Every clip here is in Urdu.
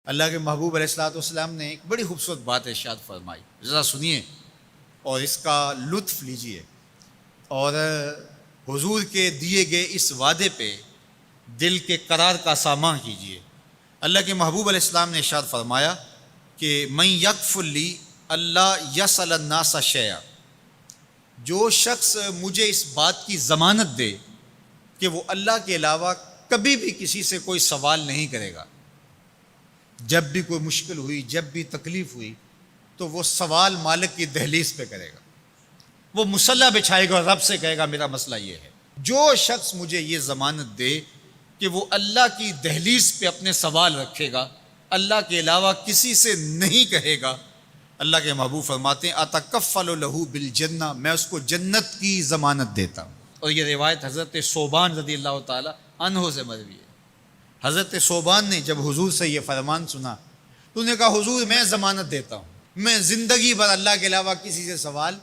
اللہ کے محبوب علیہ الصلوۃ والسلام نے ایک بڑی خوبصورت بات ارشاد فرمائی، ذرا سنیے اور اس کا لطف لیجئے، اور حضور کے دیے گئے اس وعدے پہ دل کے قرار کا سامان کیجئے۔ اللہ کے محبوب علیہ السلام نے ارشاد فرمایا کہ من یکفر لی اللہ یسأل الناس شیئا، جو شخص مجھے اس بات کی ضمانت دے کہ وہ اللہ کے علاوہ کبھی بھی کسی سے کوئی سوال نہیں کرے گا، جب بھی کوئی مشکل ہوئی، جب بھی تکلیف ہوئی تو وہ سوال مالک کی دہلیز پہ کرے گا، وہ مصلی بچھائے گا اور رب سے کہے گا میرا مسئلہ یہ ہے۔ جو شخص مجھے یہ ضمانت دے کہ وہ اللہ کی دہلیز پہ اپنے سوال رکھے گا، اللہ کے علاوہ کسی سے نہیں کہے گا، اللہ کے محبوب فرماتے ہیں اتکفل لہ بالجنہ، میں اس کو جنت کی ضمانت دیتا ہوں۔ اور یہ روایت حضرت ثوبان رضی اللہ تعالی عنہ سے مروی ہے۔ حضرت ثوبان نے جب حضور سے یہ فرمان سنا تو انہوں نے کہا حضور میں ضمانت دیتا ہوں، میں زندگی بھر اللہ کے علاوہ کسی سے سوال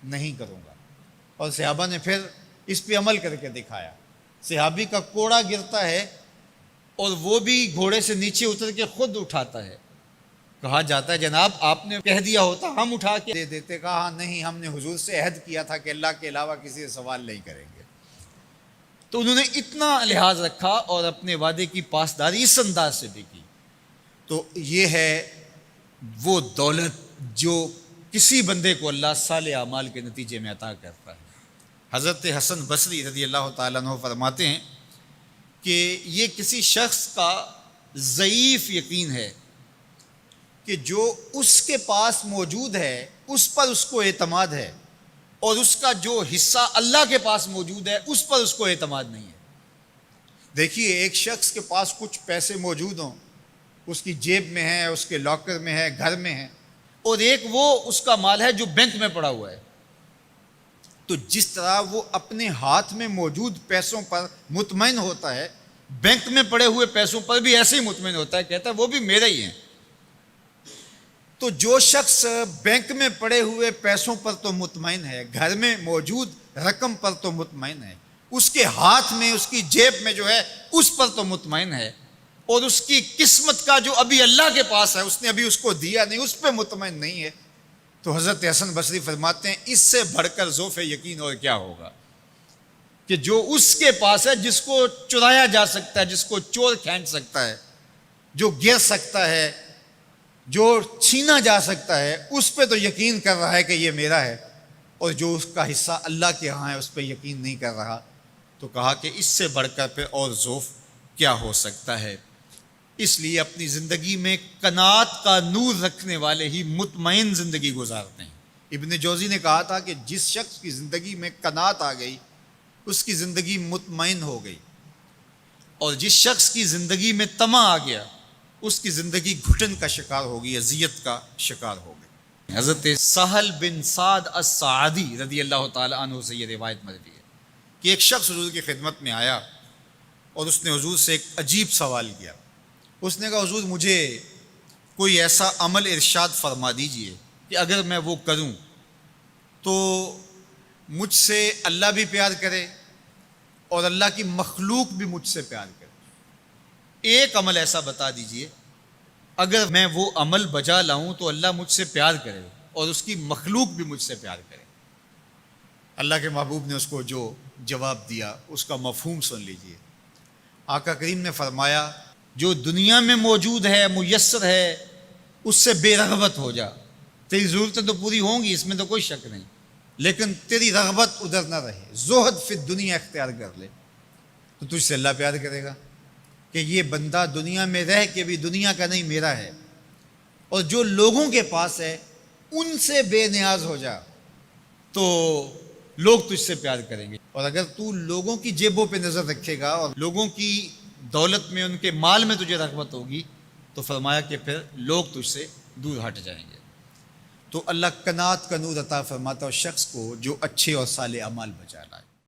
نہیں کروں گا۔ اور صحابہ نے پھر اس پہ عمل کر کے دکھایا۔ صحابی کا کوڑا گرتا ہے اور وہ بھی گھوڑے سے نیچے اتر کے خود اٹھاتا ہے، کہا جاتا ہے جناب آپ نے کہہ دیا ہوتا ہم اٹھا کے دے دیتے، کہا ہاں نہیں، ہم نے حضور سے عہد کیا تھا کہ اللہ کے علاوہ کسی سے سوال نہیں کریں گے۔ تو انہوں نے اتنا لحاظ رکھا اور اپنے وعدے کی پاسداری اس انداز سے بھی کی۔ تو یہ ہے وہ دولت جو کسی بندے کو اللہ صالح اعمال کے نتیجے میں عطا کرتا ہے۔ حضرت حسن بصری رضی اللہ تعالیٰ عنہ فرماتے ہیں کہ یہ کسی شخص کا ضعیف یقین ہے کہ جو اس کے پاس موجود ہے اس پر اس کو اعتماد ہے، اور اس کا جو حصہ اللہ کے پاس موجود ہے اس پر اس کو اعتماد نہیں ہے۔ دیکھیے ایک شخص کے پاس کچھ پیسے موجود ہوں، اس کی جیب میں ہے، اس کے لاکر میں ہے، گھر میں ہے، اور ایک وہ اس کا مال ہے جو بینک میں پڑا ہوا ہے، تو جس طرح وہ اپنے ہاتھ میں موجود پیسوں پر مطمئن ہوتا ہے، بینک میں پڑے ہوئے پیسوں پر بھی ایسے ہی مطمئن ہوتا ہے، کہتا ہے وہ بھی میرے ہی ہیں۔ تو جو شخص بینک میں پڑے ہوئے پیسوں پر تو مطمئن ہے، گھر میں موجود رقم پر تو مطمئن ہے، اس کے ہاتھ میں اس کی جیب میں جو ہے اس پر تو مطمئن ہے، اور اس کی قسمت کا جو ابھی اللہ کے پاس ہے اس نے ابھی اس کو دیا نہیں، اس پہ مطمئن نہیں ہے، تو حضرت حسن بصری فرماتے ہیں اس سے بڑھ کر ذوف یقین اور کیا ہوگا کہ جو اس کے پاس ہے، جس کو چرایا جا سکتا ہے، جس کو چور کھینچ سکتا ہے، جو گر سکتا ہے، جو چھینا جا سکتا ہے، اس پہ تو یقین کر رہا ہے کہ یہ میرا ہے، اور جو اس کا حصہ اللہ کے ہاں ہے اس پہ یقین نہیں کر رہا۔ تو کہا کہ اس سے بڑھ کر پھر اور ذوف کیا ہو سکتا ہے۔ اس لیے اپنی زندگی میں قناعت کا نور رکھنے والے ہی مطمئن زندگی گزارتے ہیں۔ ابن جوزی نے کہا تھا کہ جس شخص کی زندگی میں قناعت آ گئی اس کی زندگی مطمئن ہو گئی، اور جس شخص کی زندگی میں طمع آ گیا اس کی زندگی گھٹن کا شکار ہوگی، اذیت کا شکار ہوگی۔ حضرت سہل بن سعد الساعدی رضی اللہ تعالی عنہ سے یہ روایت مروی ہے کہ ایک شخص حضور کی خدمت میں آیا اور اس نے حضور سے ایک عجیب سوال کیا۔ اس نے کہا حضور مجھے کوئی ایسا عمل ارشاد فرما دیجئے کہ اگر میں وہ کروں تو مجھ سے اللہ بھی پیار کرے اور اللہ کی مخلوق بھی مجھ سے پیار کرے، ایک عمل ایسا بتا دیجئے اگر میں وہ عمل بجا لاؤں تو اللہ مجھ سے پیار کرے اور اس کی مخلوق بھی مجھ سے پیار کرے۔ اللہ کے محبوب نے اس کو جو جواب دیا اس کا مفہوم سن لیجئے۔ آقا کریم نے فرمایا جو دنیا میں موجود ہے، میسر ہے، اس سے بے رغبت ہو جا، تیری ضرورتیں تو پوری ہوں گی، اس میں تو کوئی شک نہیں، لیکن تیری رغبت ادھر نہ رہے، زہد فی الدنیا اختیار کر لے، تو تجھ سے اللہ پیار کرے گا کہ یہ بندہ دنیا میں رہ کے بھی دنیا کا نہیں میرا ہے، اور جو لوگوں کے پاس ہے ان سے بے نیاز ہو جا تو لوگ تجھ سے پیار کریں گے، اور اگر تو لوگوں کی جیبوں پہ نظر رکھے گا اور لوگوں کی دولت میں، ان کے مال میں تجھے رغبت ہوگی تو فرمایا کہ پھر لوگ تجھ سے دور ہٹ جائیں گے۔ تو اللہ قناعت کا نور عطا فرماتا ہے شخص کو جو اچھے اور صالح اعمال بجا لائے۔